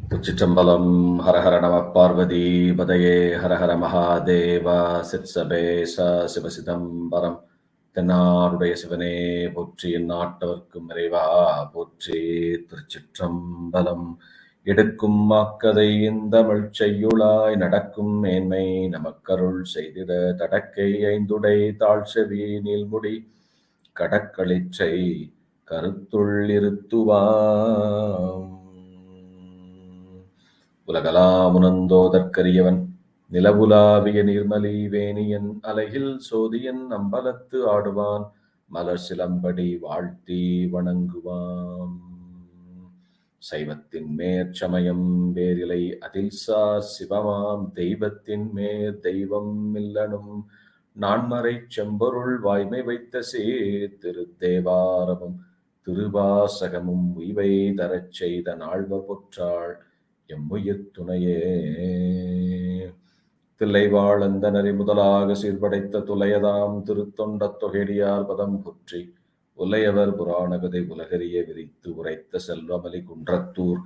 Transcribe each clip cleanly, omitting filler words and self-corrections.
Thiruchitrambalam, Hara Hara Nama Parvati, Badaye, Hara Hara Mahadeva, Sitsabe, Sa Siva Siddhambaram, தென்னாருடைய சிவனே போற்றி நாட்டவர்க்கும் இறைவா போற்றி. திருச்சிற்றம்பலம். எடுக்கும் மாக்கதை இந்தமிழ் செய்யுளாய் நடக்கும் மேன்மை நமக்கருள் செய்திட தடக்கை ஐந்துடை தாழ்செவி நீள்முடி கடக்களிற்றை கருத்துள் இருத்துவாம். உலகலாம் உணர்ந்தோதற்கரியவன் நிலவுலாவிய நீர்மலி வேணியன் அலையில் சோதியன் அம்பலத்து ஆடுவான் மலர் சிலம்படி வாழ்த்தி வணங்குவான். சைவத்தின் மேற்சமயம் வேறிலை அதில் சார் சிவமாம் தெய்வத்தின் மேற் தெய்வம் இல்லனும் நான்மறை செம்பொருள் வாய்மை வைத்த சீர் திருத்தேவாரமும் திருவாசகமும் உய்வை தரச் செய்த நாள்வ பொற்றாள் எம்முயிர் துணையே. தில்லைவாழ் அந்தனரி முதலாக சீர்படைத்த துலையதாம் திருத்தொண்ட தொகையடியார் பதம் புற்றி உலையவர் புராணகதை உலகறிய விரித்து உரைத்த செல்வமலி குன்றத்தூர்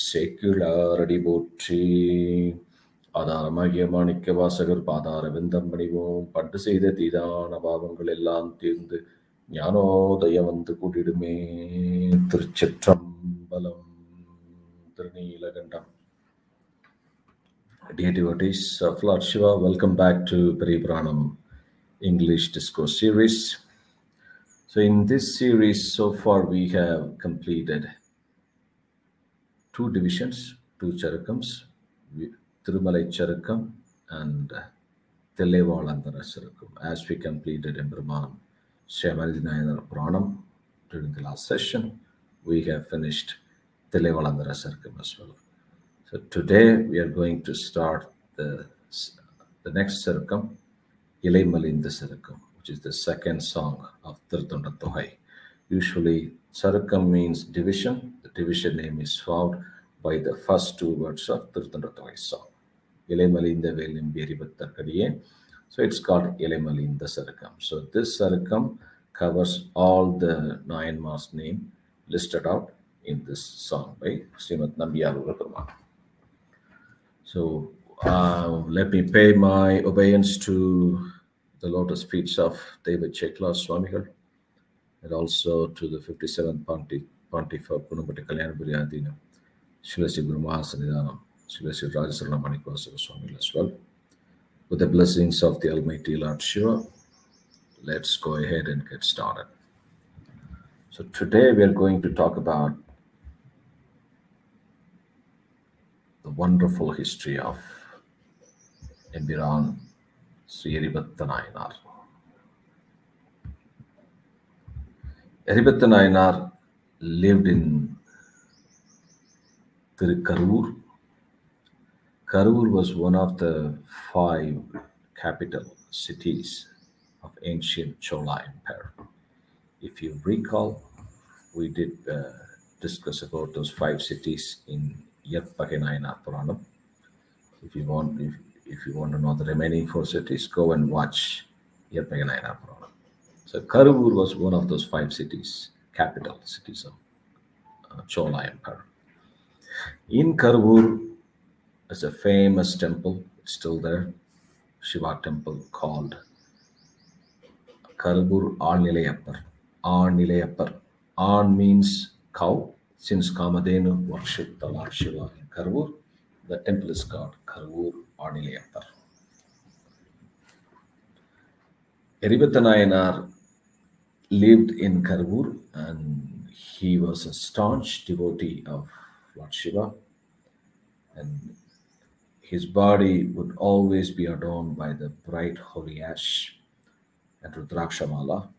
சேக்கிழாரடி போற்றி. ஆதாரமாகிய மாணிக்க வாசகர் பாதார விந்தம் பணிவோம். பண்டு செய்த தீதான பாவங்கள் எல்லாம் தீர்ந்து ஞானோதயம் வந்து கூடிடுமே. திருச்சிற்றம்பலம். Thiruneelakandam. Dear devotees of Lord Shiva, welcome back to Periyapuranam English Discourse series. So in this series, so far we have completed 2 divisions, 2 charukams, Thirumalai Charukam and Thiruvalandara Charukam. As we completed Empiran Eripatha nayanar Puranam during the last session, we have finished Thiruvalandara Charukam as well. So today we are going to start the next Charukam, Ilaimalinda Charukam, which is the second song of Tirthonda Tohai. Usually Charukam means division. The division name is found by the first 2 words of Tirthonda Tohai song. Ilaimalinda Eripatha. So it's called Ilaimalinda Charukam. So this Charukam covers all the Nayanmar's name listed out in this song by Srimad Nambiyarurapurman. So let me pay my obeisance to the lotus feet of David Chekla Swamigal and also to the 57th Pontiff of Punapati Kalyanapuriyadina, Shilasi Brahmasanidhanam, Shilasi Rajasarana Manikvasa Swamigal as well. With the blessings of the Almighty Lord Shiva, let's go ahead and get started. So today we are going to talk about the wonderful history of Empiran Eripatha nayanar. Eripatha nayanar lived in Karur. Karur was one of the 5 capital cities of ancient Chola Empire. If you recall, we did discuss about those 5 cities in Eripatha nayanar Puranam. If you want to know the remaining 4 cities, go and watch Eripatha nayanar Puranam. So Karur was one of those 5 cities, capital cities of Chola Empire. In Karur is a famous temple. It's still there, Shiva temple called Karur Arnilayappar. Arnilayappar. Arn means cow. Since Kamadhenu worshipped the Lord Shiva in Karur, the temple is called Karur Arnilayappar. Eripatha nayanar lived in Karur and he was a staunch devotee of Lord Shiva, and his body would always be adorned by the bright holy ash and Rudrakshamala.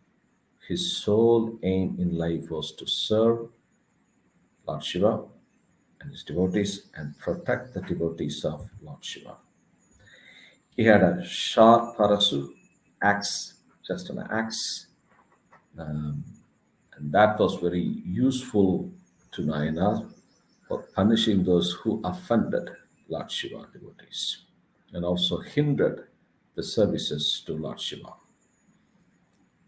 His sole aim in life was to serve Lord Shiva and his devotees and protect the devotees of Lord Shiva. He had a sharp parasu, axe, just an axe, and that was very useful to Nayanar for punishing those who offended Lord Shiva devotees and also hindered the services to Lord Shiva.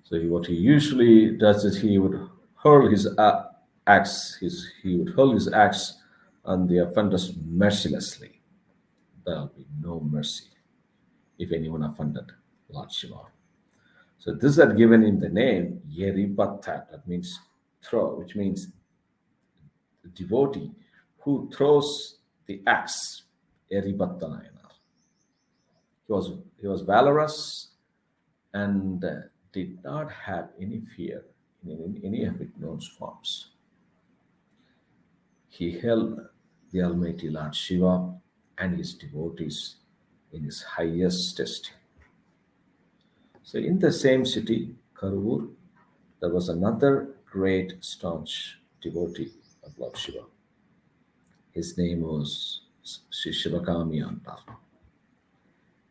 So what he usually does is he would hurl his axe on the offenders mercilessly. There will be no mercy if anyone offended Lord Shiva. So this had given him the name Eripatha, that means throw, which means devotee who throws the axe. Eripatha nayanar. He was valorous and did not have any fear in any of its known forms. He held the Almighty Lord Shiva and his devotees in his highest esteem. So, in the same city, Karur, there was another great staunch devotee of Lord Shiva. His name was Sri Shivakami Andar.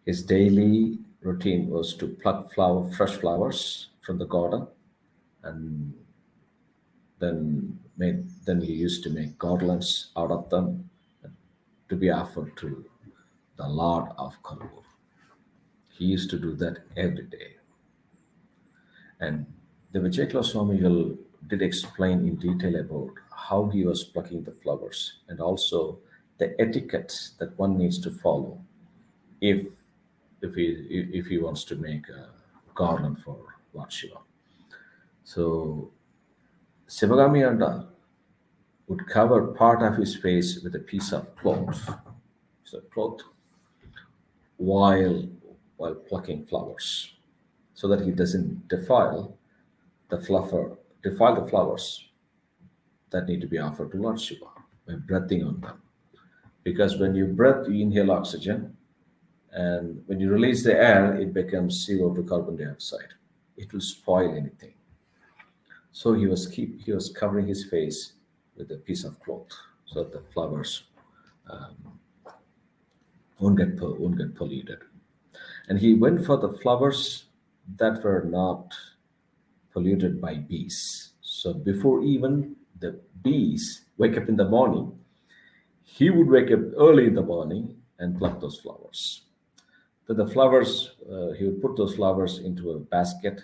His daily routine was to pluck fresh flowers from the garden, and then he used to make garlands out of them to be offered to the Lord of Karur. He used to do that every day. And the Vijayakala Swamigal did explain in detail about how he was plucking the flowers and also the etiquette that one needs to follow if he wants to make a garland for Lord Shiva. So Sivagami Anda would cover part of his face with a piece of cloth, while plucking flowers, so that he doesn't defile the flowers that need to be offered to Lord Shiva by breathing on them. Because when you breathe, you inhale oxygen, and when you release the air, it becomes CO2, carbon dioxide. It will spoil anything. So he was covering his face with a piece of cloth so that the flowers won't get polluted. And he went for the flowers that were not polluted by bees. So before even the bees wake up in the morning, he would wake up early in the morning and pluck those flowers. So the flowers, he would put those flowers into a basket.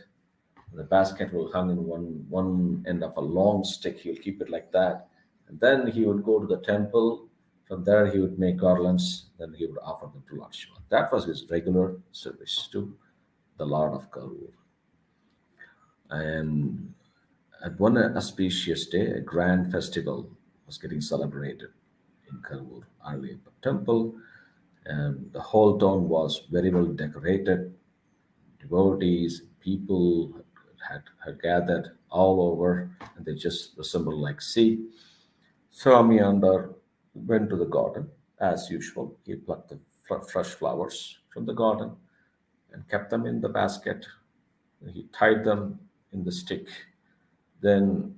The basket will hang in one end of a long stick. He will keep it like that. And then he would go to the temple. From there, he would make garlands. Then he would offer them to Lord Shiva. That was his regular service to the Lord of Karur. And at one auspicious day, a grand festival was getting celebrated in Karur Arviya temple, and the whole town was very well decorated. Devotees, people had gathered all over, and they just assembled like sea. Swami Andar went to the garden as usual. He plucked the fresh flowers from the garden and kept them in the basket. He tied them in the stick. Then,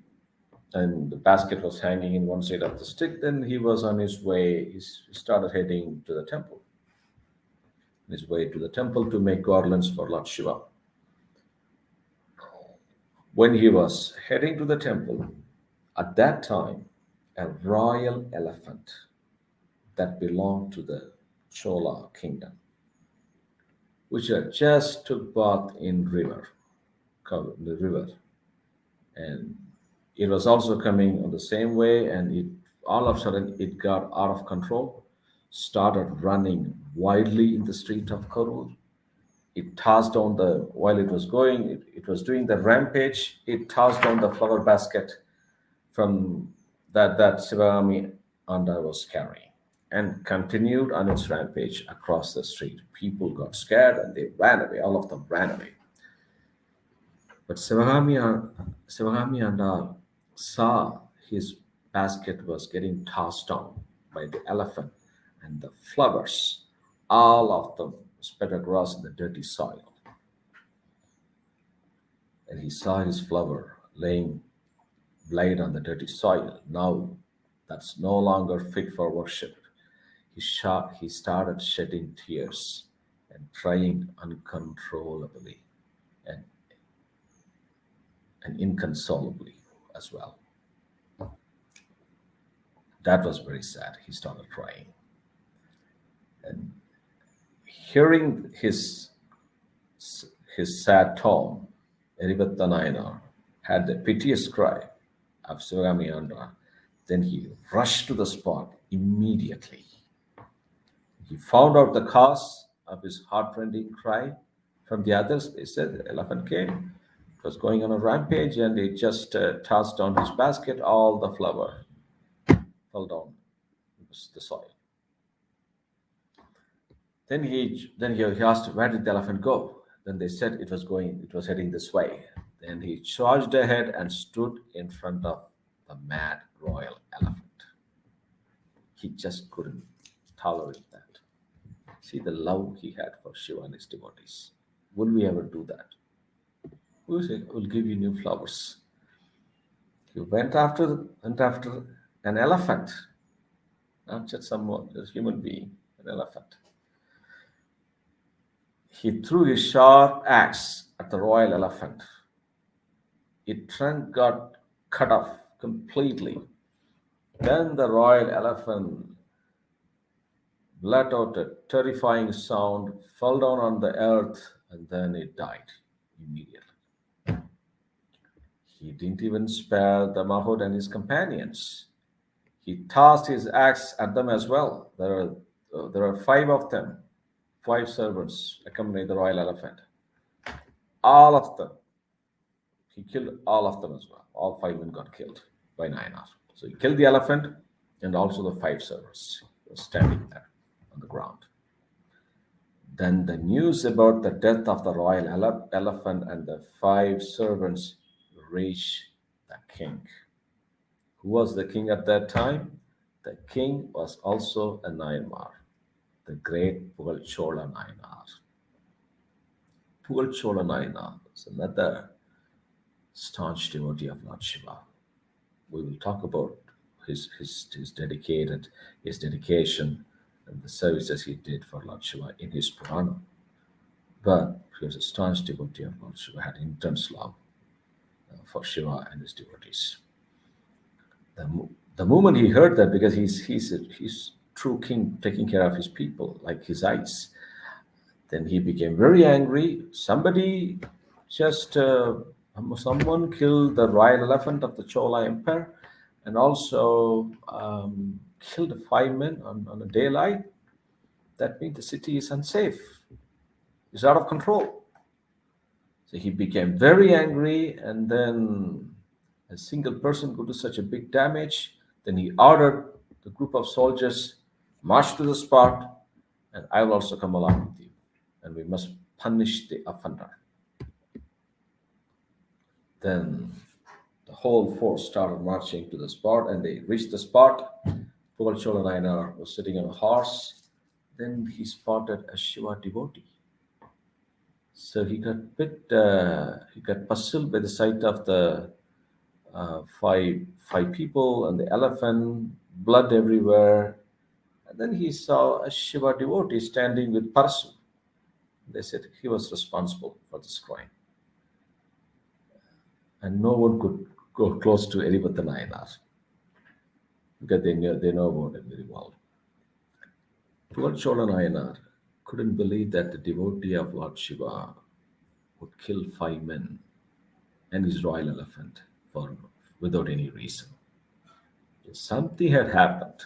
and the basket was hanging in one side of the stick. Then he was on his way. He started heading to the temple. His way to the temple to make garlands for Lord Shiva. When he was heading to the temple, at that time, a royal elephant that belonged to the Chola kingdom, which had just took bath in the river, and it was also coming on the same way, and it all of a sudden it got out of control, started running wildly in the street of Karur. It tossed down while it was going, it was doing the rampage, it tossed down the flower basket from that Sivagami Anda was carrying and continued on its rampage across the street. People got scared and they ran away, all of them ran away. But Sivagami Anda saw his basket was getting tossed down by the elephant, and the flowers, all of them spread across the dirty soil. And he saw his flower laying laid on the dirty soil. Now that's no longer fit for worship. He started shedding tears and crying uncontrollably and inconsolably as well. That was very sad. He started crying. And hearing his sad tone, Eripatha nayanar had the piteous cry of Sivagami Anda. Then he rushed to the spot immediately. He found out the cause of his heartrending cry from the others. They said the elephant came. It was going on a rampage and it just tossed down his basket. All the flour fell down the soil. Then he asked, where did the elephant go? Then they said it was heading this way. Then he charged ahead and stood in front of the mad royal elephant. He just couldn't tolerate that. See the love he had for Shiva and his devotees. Will we ever do that? We say, we'll give you new flowers. He went after an elephant, not just someone, just a human being, an elephant. He threw his sharp axe at the royal elephant. Its trunk got cut off completely. Then the royal elephant let out a terrifying sound, fell down on the earth, and then it died immediately. He didn't even spare the Mahout and his companions. He tossed his axe at them as well. There are five of them, five servants accompanying the royal elephant. All of them, he killed all of them as well. All five men got killed by Nayanar. So he killed the elephant and also the five servants who were standing there on the ground. Then the news about the death of the royal elephant and the five servants reached the king. Who was the king at that time? The king was also a Nayanmar, the great Pugalchola Nayanar. Pugalchola Nayanar is another staunch devotee of Lord Shiva. We will talk about his dedication and the services he did for Lord Shiva in his Puranam. But he was a staunch devotee of Lord Shiva, had intense love for Shiva and his devotees. The moment he heard that, because he's true king taking care of his people like his eyes, then he became very angry. Someone killed the royal elephant of the Chola Empire and also killed five men on a daylight. That means the city is unsafe. It's out of control. So he became very angry, and then a single person could do such a big damage. Then he ordered the group of soldiers, march to the spot, and I will also come along with you. And we must punish the offender. Then the whole force started marching to the spot, and they reached the spot. Pugalchola Nayanar was sitting on a horse. Then he spotted a Shiva devotee. So he got puzzled by the sight of the five people and the elephant, blood everywhere. And then he saw a Shiva devotee standing with Parasu. They said he was responsible for this crime. And no one could go close to Eripatha nayanar because they know about it very well. Pugalchola Nayanar couldn't believe that the devotee of Lord Shiva would kill five men and his royal elephant without any reason. Something had happened.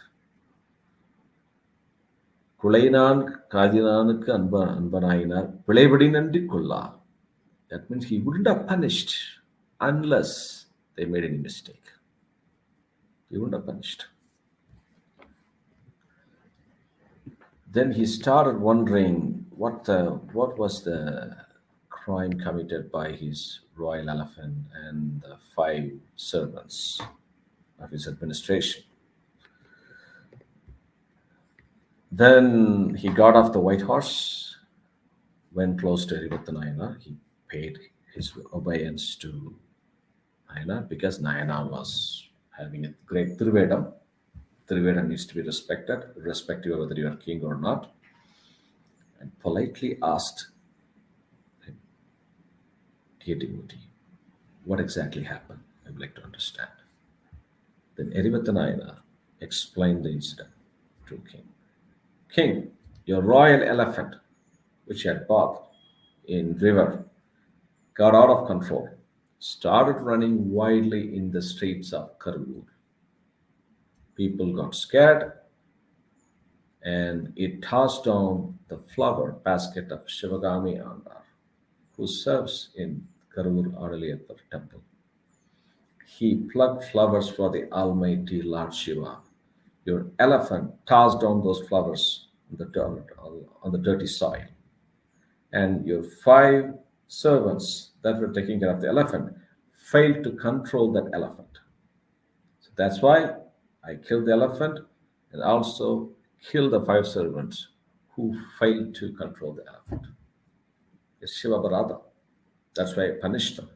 Kulainan Kadinanuku Anbanayinar Pilebadi Nandi Kulla. That means he wouldn't have punished unless they made any mistake. He wouldn't have punished. Then he started wondering what was the crime committed by his royal elephant and the five servants of his administration. Then he got off the white horse, went close to Eripatha nayanar. He paid his obeisance to Nayanar because Nayanar was having a great Trivedam. Trivedam needs to be respected, irrespective of whether you are king or not, and politely asked him, dear devotee, what exactly happened? I would like to understand. Then Eripatha nayanar explained the incident to King. King, your royal elephant, which had bathed in river, got out of control, started running wildly in the streets of Karur. People got scared and it tossed down the flower basket of Shivagami Andar, who serves in Karur Adaliyapar temple. He plucked flowers for the Almighty Lord Shiva. Your elephant tossed down those flowers on the dirty soil, and your five servants that were taking care of the elephant failed to control that elephant. So that's why I killed the elephant and also killed the five servants who failed to control the elephant. It's Shiva Barada. That's why I punished them.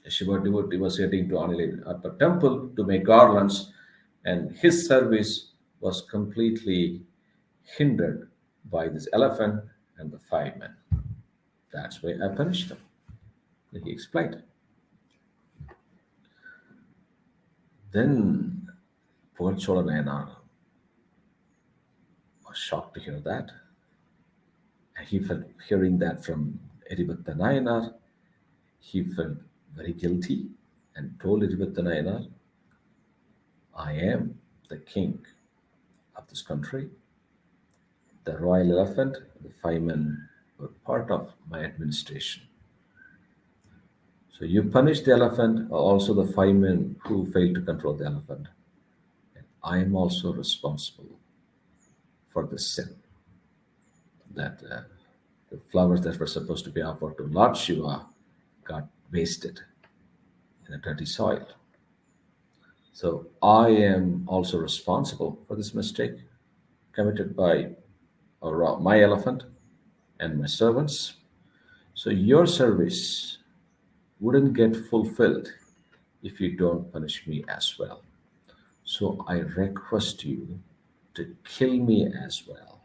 A Shiva devotee was heading to Anile at the temple to make garlands, and his service was completely hindered by this elephant and the five men. That's why I punished them. He explained. Then poor Chola Nayanar was shocked to hear that. And he felt hearing that from Eripatha nayanar, he felt very guilty and told Eripatha nayanar, I am the king of this country. The royal elephant, the five men were part of my administration. So you punish the elephant, also the five men who failed to control the elephant. And I am also responsible for the sin that the flowers that were supposed to be offered to Lord Shiva got wasted in a dirty soil. So I am also responsible for this mistake committed by my elephant and my servants. So your service wouldn't get fulfilled if you don't punish me as well. So I request you to kill me as well.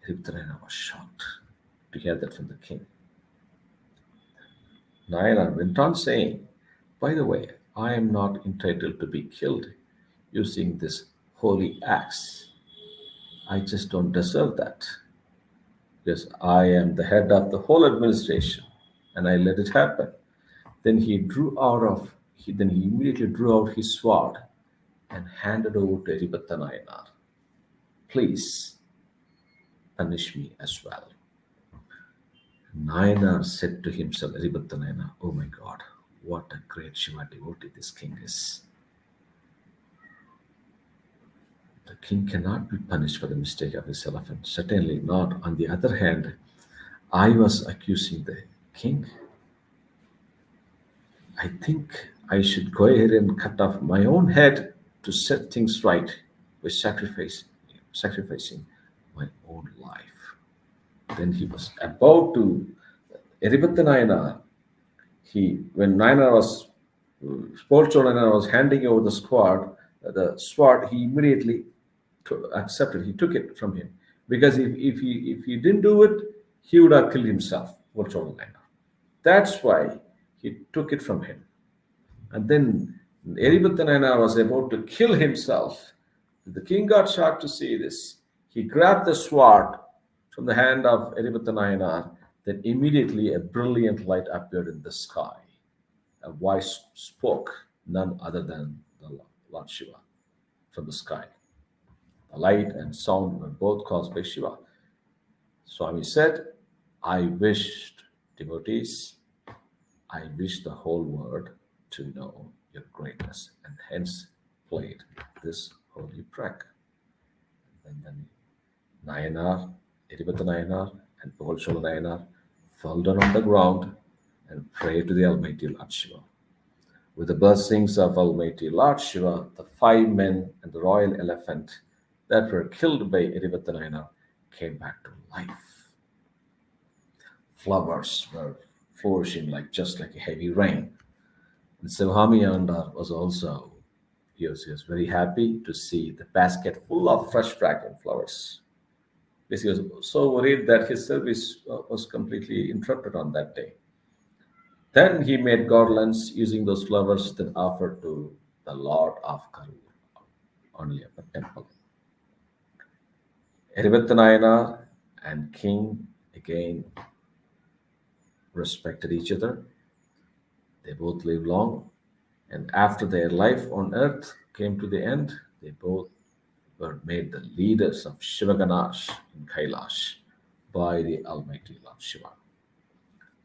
Hritrana was shocked to hear that from the king. Nayanar went on saying, by the way, I am not entitled to be killed using this holy axe. I just don't deserve that. Because I am the head of the whole administration and I let it happen. Then he immediately drew out his sword and handed over to Eripatha nayanar. Please punish me as well. Nayanar said to himself, Eripatha nayanar, oh my God, what a great Shiva devotee this king is. The king cannot be punished for the mistake of his elephant. Certainly not. On the other hand, I was accusing the king. I think I should go ahead and cut off my own head to set things right by sacrificing my own life. Then he was about to, Eripatha nayanar, when Nayanar was, Sportchola Nayanar was handing over the sword, he immediately accepted. He took it from him because if he didn't do it, he would have killed himself. Sportchola Nayanar. That's why he took it from him. And then Eripatha nayanar was about to kill himself. The king got shocked to see this. He grabbed the sword from the hand of Eripatha nayanar. Then immediately a brilliant light appeared in the sky. A voice spoke, none other than the Lord Shiva from the sky. The light and sound were both caused by Shiva. Swami said, I wished devotees, I wish the whole world to know your greatness, and hence played this holy track. And then Nayanar, Eripatha nayanar, and Pohol nayanar fell down on the ground and prayed to the Almighty Lord Shiva. With the blessings of Almighty Lord Shiva, the five men and the royal elephant that were killed by Eripatha nayanar came back to life. Flowers were flourishing just like a heavy rain. And Sivam Andar was also, he was very happy to see the basket full of fresh fragrant flowers. Because he was so worried that his service was completely interrupted on that day. Then he made garlands using those flowers that offered to the Lord of Karur, only at the temple. Eripatha nayanar and king again respected each other. They both lived long, and after their life on earth came to the end, they both were made the leaders of Shivaganash in Kailash by the Almighty Lord Shiva.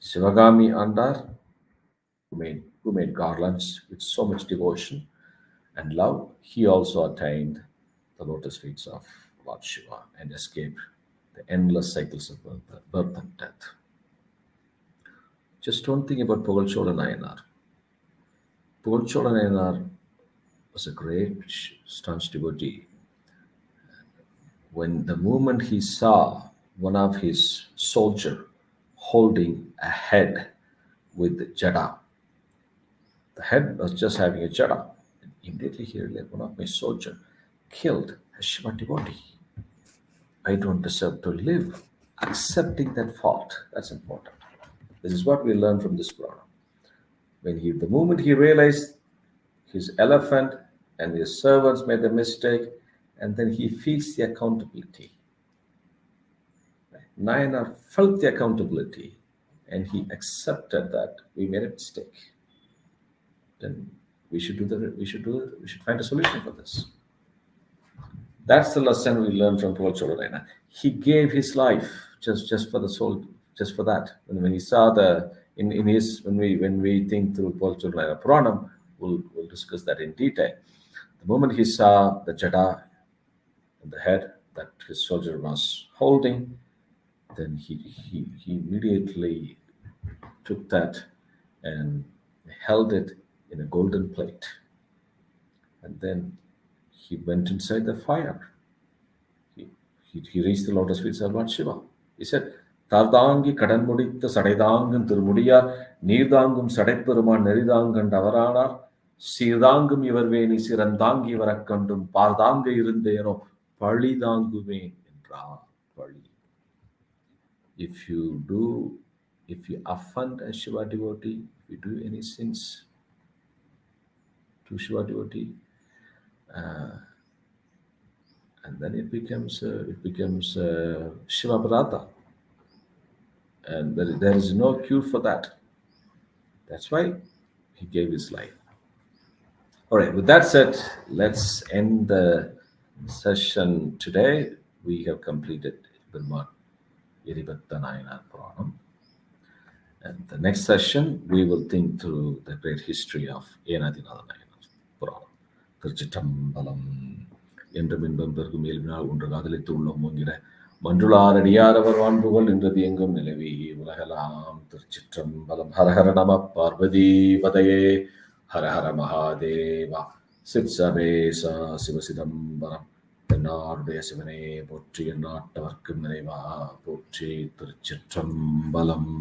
Shivagami Andar, who made garlands with so much devotion and love, he also attained the lotus feet of Lord Shiva and escaped the endless cycles of birth and death. Just one thing about Pugalchola Nayanar. Pugalchola Nayanar was a great staunch devotee. When the moment he saw one of his soldier holding a head with jada, the head was just having a jada. Immediately he realized, one of my soldier killed a Shiva devotee. I don't deserve to live. Accepting that fault, that's important. This is what we learn from this Purana. The moment he realized his elephant and his servants made a mistake, and then he feels the accountability. Nayanar felt the accountability, and he accepted that we made a mistake. Then we should find a solution for this. That's the lesson we learned from Pugalchola Nayanar. He gave his life just for the soul, just for that. When he saw when we think through Pugalchola Nayanar Puranam, we'll discuss that in detail. The moment he saw the jada in the head that his soldier was holding, then he immediately took that and held it in a golden plate. And then he went inside the fire. He reached the lotus feet of Lord Shiva. He said, Tardangi kadan muditha sadaidangam thirumudiyar, neerdangum sadaiperuman neridangan davaranar, சீர்தாங்கும் இவர் வேணி சிறந்தாங்கி வரக்கண்டும் பார்தாங்க இருந்தேனோ பழிதாங்குமே என்றார். பழி. If you offend a Shiva devotee, if you do any sins to Shiva devotee, and then it becomes Shiva Parata, and there is no cure for that. That's why he gave his life. All right, with that said, let's end the session today. We have completed Empiran Eripatha nayanar Puranam. And the next session, we will think through the great history of Eripatha nayanar Puranam. Thiruchitrambalam. என்று மின்பம் பெருகும் இயல்பினால் ஒன்று காதலித்து உள்ளம் மூங்கிற மன்றுளார் அடியாரவர் வான்புகள் நின்றது எங்கும் நிலவி உலகலாம். திருச்சிற்றம்பலம். ஹரஹர நம பார்வதி பதையே. ஹர ஹர மகாதேவா. சிற்சபேசா சிவசிதம்பரம். தென்னாருடைய சிவனே போற்றி, எந்நாட்டவர்க்கும் நிறைவா போற்றி. திருச்சிற்றம்பலம்.